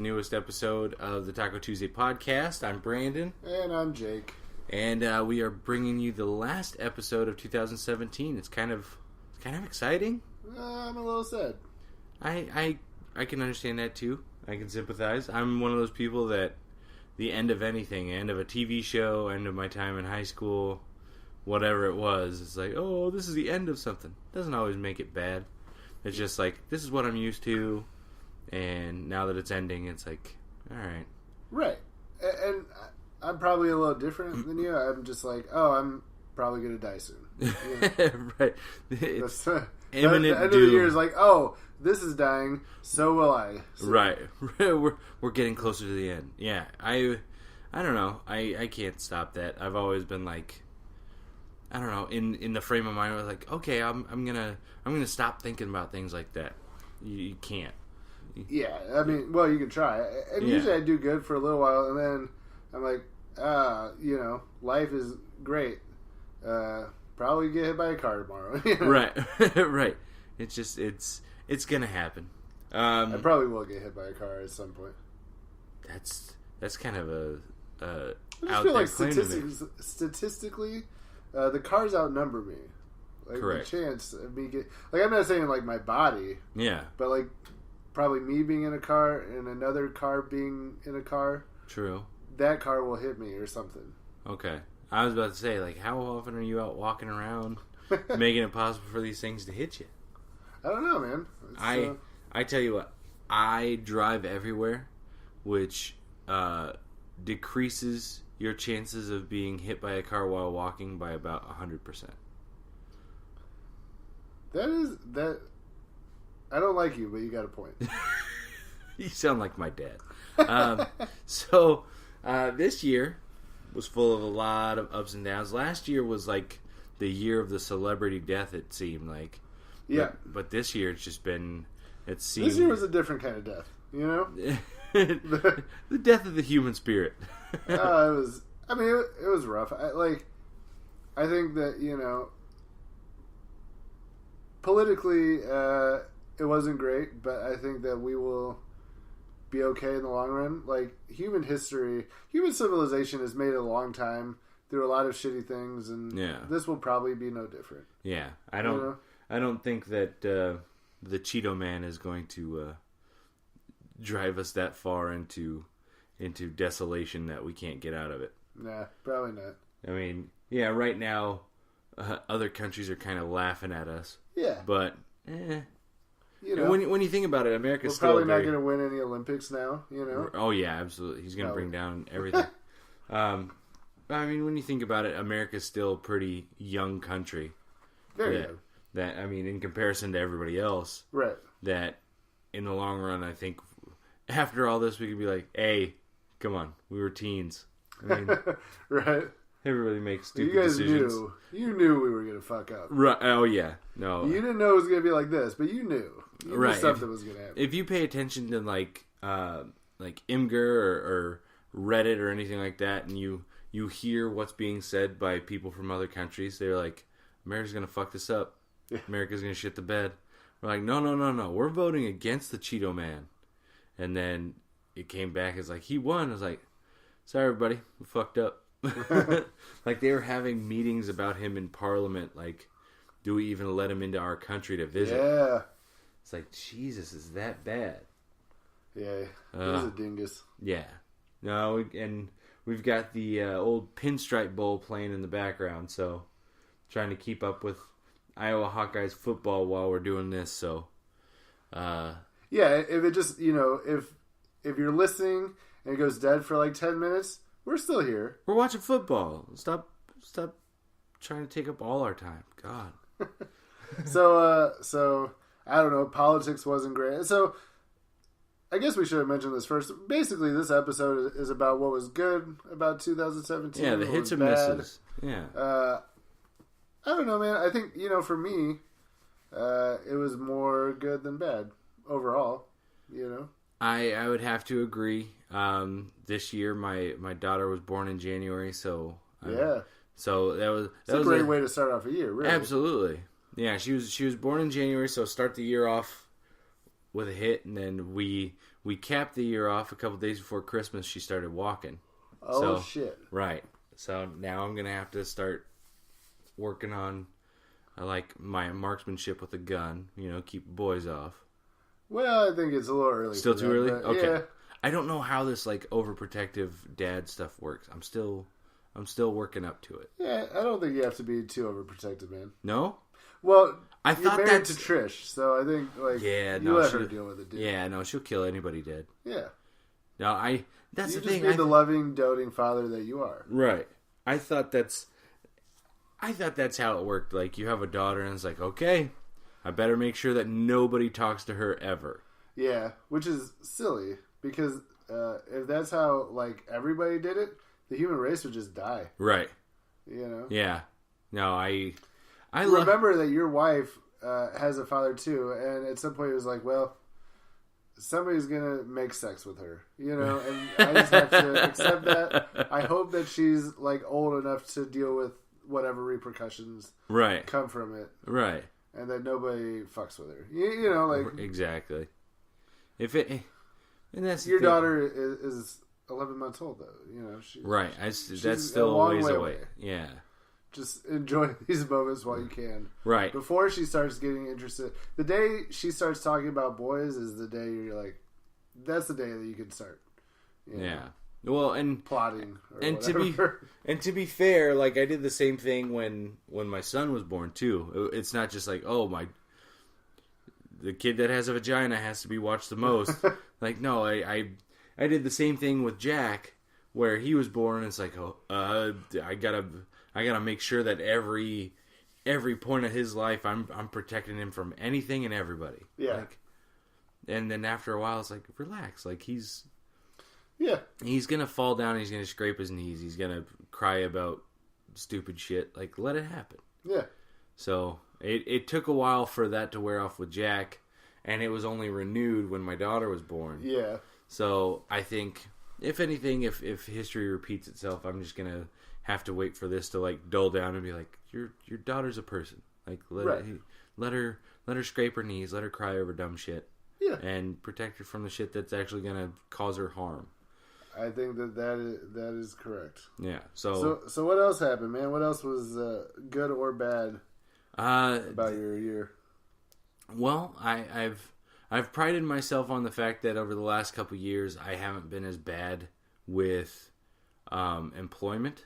newest episode of the Taco Tuesday podcast. I'm Brandon. And I'm Jake. And we are bringing you the last episode of 2017. It's kind of exciting. I'm a little sad. I can understand that too. I can sympathize. I'm one of those people that the end of anything, end of a TV show, end of my time in high school, whatever it was, it's like, oh, this is the end of something. Doesn't always make it bad. It's just like, this is what I'm used to, and now that it's ending, it's like, all right. Right. And I'm probably a little different than you. I'm just like, oh, I'm probably going to die soon. Yeah. Right. That's, Imminent the end doom. of the year is like, oh, this is dying, so will I. So. Right. We're getting closer to the end. Yeah. I don't know. I can't stop that. I've always been like, I don't know, in the frame of mind, I was like, okay, I'm gonna stop thinking about things like that. You can't. Yeah, I mean, well, you can try. And usually I do good for a little while, and then I'm like, life is great. Probably get hit by a car tomorrow. You know? Right, right. It's just it's gonna happen. I probably will get hit by a car at some point. That's kind of a I just out feel there like claim to me. statistically, the cars outnumber me. Like, Correct. the chance of me I'm not saying like my body, Yeah, but like probably me being in a car and another car being in a car, true. that car will hit me or something. Okay. I was about to say, like, how often are you out walking around making it possible for these things to hit you? I don't know, man. I tell you what, I drive everywhere, which decreases your chances of being hit by a car while walking by about 100%. That I don't like you, but you got a point. You sound like my dad. So this year was full of a lot of ups and downs. Last year was like the year of the celebrity death, it seemed like. Yeah. But this year it's just been, This year was a different kind of death, you know? the death of the human spirit. It was rough. I think that, politically, it wasn't great, but I think that we will be okay in the long run. Like, human civilization has made it a long time through a lot of shitty things, and this will probably be no different. Yeah, I don't think that the Cheeto Man is going to drive us that far into desolation that we can't get out of it. Nah, probably not. I mean, yeah, right now other countries are kind of laughing at us. Yeah, but when you think about it, America's still probably not going to win any Olympics now. Oh yeah, absolutely. He's going to bring down everything. I mean, when you think about it, America's still a pretty young country. Very young. That, I mean, in comparison to everybody else, right? That in the long run, I think after all this, we could be like, "Hey, come on, we were teens." I mean, right? Everybody makes stupid you guys decisions. You knew we were going to fuck up. Right? Oh yeah, no. You didn't know it was going to be like this, but you knew. You right? Knew something was going to happen. If you pay attention to like Imgur or Reddit or anything like that, and you hear what's being said by people from other countries, they're like, America's going to fuck this up. America's going to shit the bed. We're like, no. We're voting against the Cheeto Man. And then it came back as like, he won. I was like, sorry, everybody. We fucked up. Like, they were having meetings about him in Parliament. Like, do we even let him into our country to visit? Yeah. It's like, Jesus, is that bad? Yeah. He's a dingus. Yeah. No, and we've got the old Pinstripe Bowl playing in the background, so trying to keep up with Iowa Hawkeyes football while we're doing this. So, yeah, if it just if you're listening and it goes dead for like 10 minutes, we're still here. We're watching football. Stop trying to take up all our time. God. So I don't know. Politics wasn't great. So I guess we should have mentioned this first. Basically, this episode is about what was good about 2017. Yeah, the hits and misses. Yeah. I don't know, man. I think, for me, it was more good than bad overall, I would have to agree. This year, my daughter was born in January, so... So that was a great way to start off a year, really. Absolutely. Yeah, she was born in January, so start the year off with a hit, and then we we capped the year off a couple days before Christmas. She started walking. Oh, shit. Right. So now I'm going to have to start working on like my marksmanship with a gun, keep boys off. Well, I think it's a little early. Still too early? Okay. Yeah. I don't know how this like overprotective dad stuff works. I'm still working up to it. Yeah, I don't think you have to be too overprotective, man. No? Well, I you're thought married that's to Trish, so I think you let her deal with it, dude. Yeah, no, she'll kill anybody dead. Yeah. No, that's you the thing. Just be the loving, doting father that you are. Right. I thought that's how it worked. Like, you have a daughter, and it's like, okay, I better make sure that nobody talks to her ever. Yeah, which is silly, because if that's how, like, everybody did it, the human race would just die. Right. Yeah. No, I remember that your wife has a father, too, and at some point it was like, well, somebody's gonna make sex with her, and I just have to accept that. I hope that she's like old enough to deal with whatever repercussions come from it, right, and that nobody fucks with her. Like exactly. And that's your daughter is 11 months old, though. Right. That's still a ways away. Yeah. Just enjoy these moments while you can. Right. Before she starts getting interested. The day she starts talking about boys is the day you're like, that's the day that you can start. Yeah. Well, and plotting. To be fair, like I did the same thing when my son was born too. It's not just like, the kid that has a vagina has to be watched the most. Like, no, I did the same thing with Jack, where he was born. It's like, I gotta make sure that every point of his life, I'm protecting him from anything and everybody. Yeah. Like, and then after a while, it's like, relax. Like he's gonna fall down. He's gonna scrape his knees. He's gonna cry about stupid shit. Like, let it happen. Yeah. So it took a while for that to wear off with Jack, and it was only renewed when my daughter was born. Yeah. So I think, if anything, if history repeats itself, I'm just gonna have to wait for this to like dull down and be like, your daughter's a person. Like let her scrape her knees, let her cry over dumb shit. Yeah. And protect her from the shit that's actually gonna cause her harm. I think that is correct. Yeah. So what else happened, man? What else was good or bad about your year? Well, I've prided myself on the fact that over the last couple years I haven't been as bad with employment.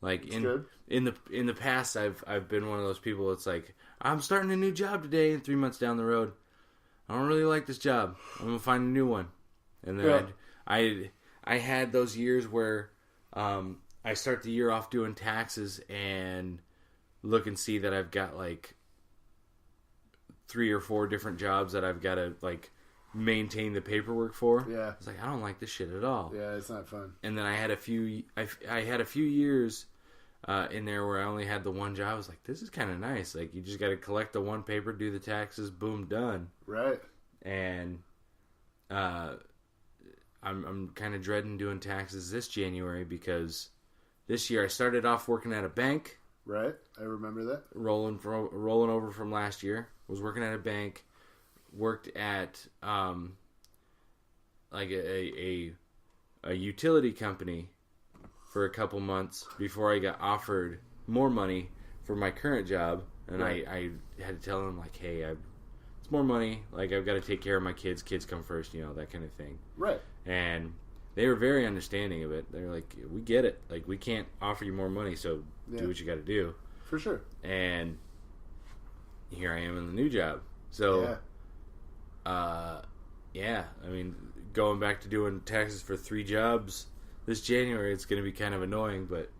Like in the past, I've been one of those people. It's like, I'm starting a new job today, and 3 months down the road, I don't really like this job. I'm gonna find a new one. And then I had those years where I start the year off doing taxes and look and see that I've got like 3 or 4 different jobs that I've got to like maintain the paperwork for. Yeah, it's like, I don't like this shit at all. Yeah, it's not fun. And then I had a few years in there where I only had the one job. I was like, this is kind of nice. Like, you just got to collect the one paper, do the taxes, boom, done. Right. And I'm kind of dreading doing taxes this January because this year I started off working at a bank. Right, I remember that. Rolling over from last year. Was working at a bank. Worked at like a utility company for a couple months before I got offered more money for my current job, and right. I had to tell them like, hey, it's more money. Like, I've got to take care of my kids. Kids come first, that kind of thing. Right. And they were very understanding of it. They're like, we get it. Like, we can't offer you more money, so do what you got to do. For sure. And here I am in the new job. So, I mean, going back to doing taxes for 3 jobs this January, it's going to be kind of annoying, but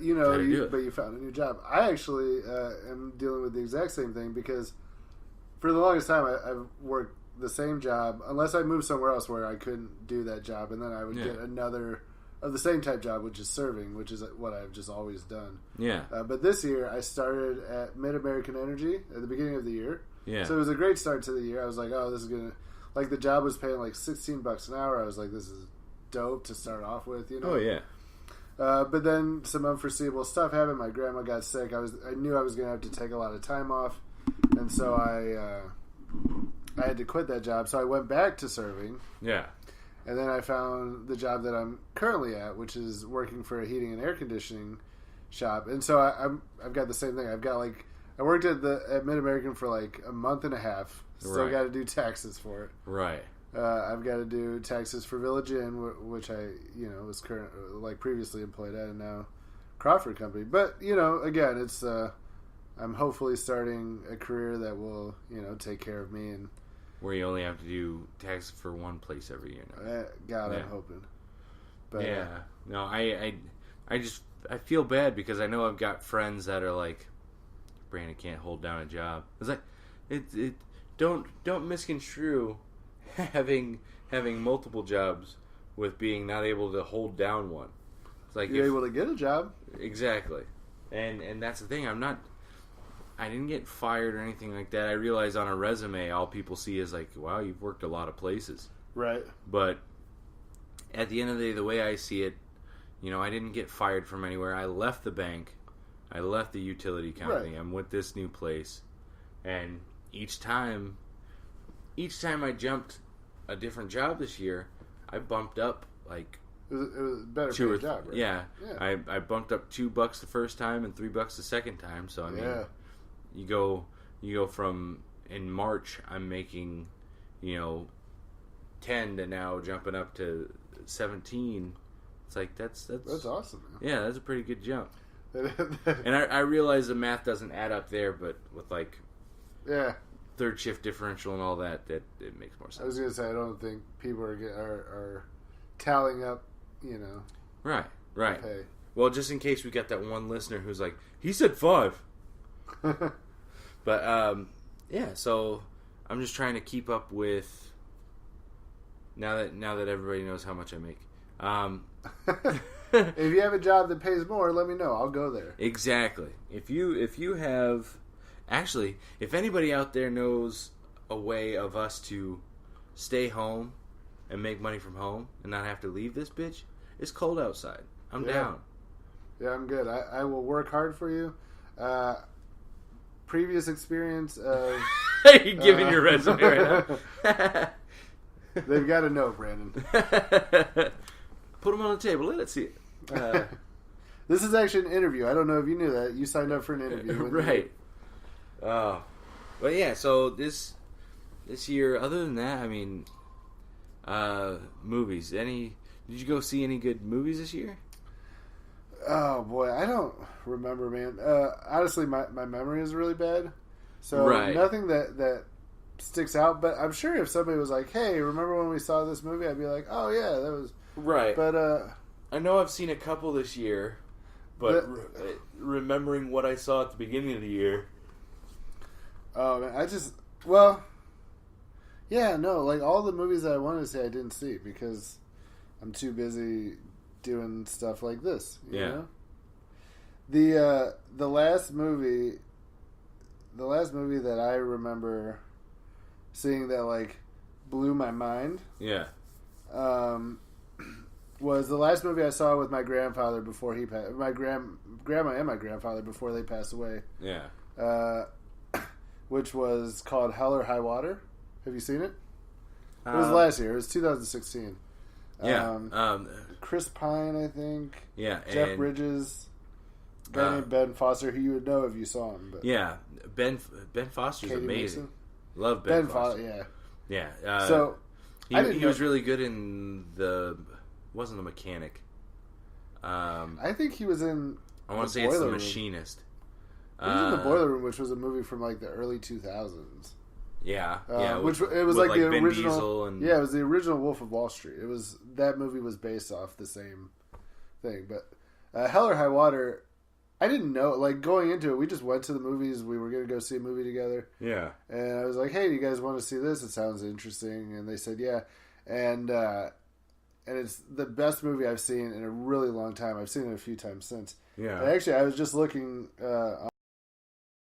you found a new job. I actually am dealing with the exact same thing because for the longest time I've worked the same job unless I moved somewhere else where I couldn't do that job, and then I would get another of the same type job, which is serving, which is what I've just always done. Yeah. But this year I started at Mid-American Energy at the beginning of the year. Yeah. So it was a great start to the year. I was like, oh, this is gonna, like, the job was paying like $16 an hour. I was like, this is dope to start off with, Oh yeah. But then some unforeseeable stuff happened. My grandma got sick. I knew I was going to have to take a lot of time off, and so I had to quit that job, so I went back to serving. Yeah. And then I found the job that I'm currently at, which is working for a heating and air conditioning shop. And so I've got the same thing. I worked at Mid-American for like a month and a half. Still got to do taxes for it. Right. I've got to do taxes for Village Inn, which I was previously employed at, and now Crawford Company. But again, it's I'm hopefully starting a career that will take care of me and. Where you only have to do taxes for one place every year now. God, I'm hoping. But, yeah. No, I feel bad because I know I've got friends that are like, Brandon can't hold down a job. It's like, don't misconstrue having multiple jobs with being not able to hold down one. It's like you're able to get a job. Exactly. And that's the thing. I didn't get fired or anything like that. I realize on a resume, all people see is like, wow, you've worked a lot of places. Right. But at the end of the day, the way I see it, I didn't get fired from anywhere. I left the bank. I left the utility company. Right. I'm with this new place. And each time I jumped a different job this year, I bumped up like... It was a better paid job, right? Yeah. I bumped up $2 the first time and $3 the second time. So, I mean... Yeah. You go from in March I'm making 10 to now jumping up to 17. It's like that's awesome, man. Yeah, that's a pretty good jump. And I realize the math doesn't add up there, but with like third shift differential and all that it makes more sense. I was gonna say I don't think people are tallying up, Right. Pay. Well, just in case we got that one listener who's like, he said 5. But so I'm just trying to keep up with now that everybody knows how much I make. If you have a job that pays more, let me know. I'll go there. Exactly. If you have actually, if anybody out there knows a way of us to stay home and make money from home and not have to leave this bitch, it's cold outside. I'm down. Yeah, I'm good. I will work hard for you. Previous experience of... You're giving your resume right now. They've got to know, Brandon. Put them on the table. Let's see it. This is actually an interview. I don't know if you knew that. You signed up for an interview. Right. But yeah, so this year, other than that, I mean, movies. Did you go see any good movies this year? Oh boy, I don't remember, man. Honestly, my memory is really bad, so nothing that sticks out. But I'm sure if somebody was like, "Hey, remember when we saw this movie?" I'd be like, "Oh yeah, that was right." But I know I've seen a couple this year, but remembering what I saw at the beginning of the year. Oh man, like all the movies that I wanted to see, I didn't see because I'm too busy doing stuff like this, you know? The last movie that I remember seeing that like blew my mind, was the last movie I saw with my grandfather before he passed. My grandma and my grandfather before they passed away. Which was called Hell or High Water. Have you seen it? It was last year. It was 2016. Chris Pine, I think. Yeah. Jeff Bridges. A guy named Ben Foster, who you would know if you saw him. But yeah. Ben Foster's Katie amazing. Mason. Love Ben Foster. Yeah. Yeah. So he was really good in wasn't The Mechanic. I think he was in... I want to say it's The Machinist. He was in The Boiler Room, which was a movie from like the early 2000s. Yeah. Which it was like the Ben original. Diesel and... Yeah, it was the original Wolf of Wall Street. That movie was based off the same thing. But Hell or High Water, I didn't know. Like going into it, we just went to the movies. We were going to go see a movie together. Yeah. And I was like, "Hey, do you guys want to see this? It sounds interesting." And they said, "Yeah." And it's the best movie I've seen in a really long time. I've seen it a few times since. Yeah. And actually, I was just looking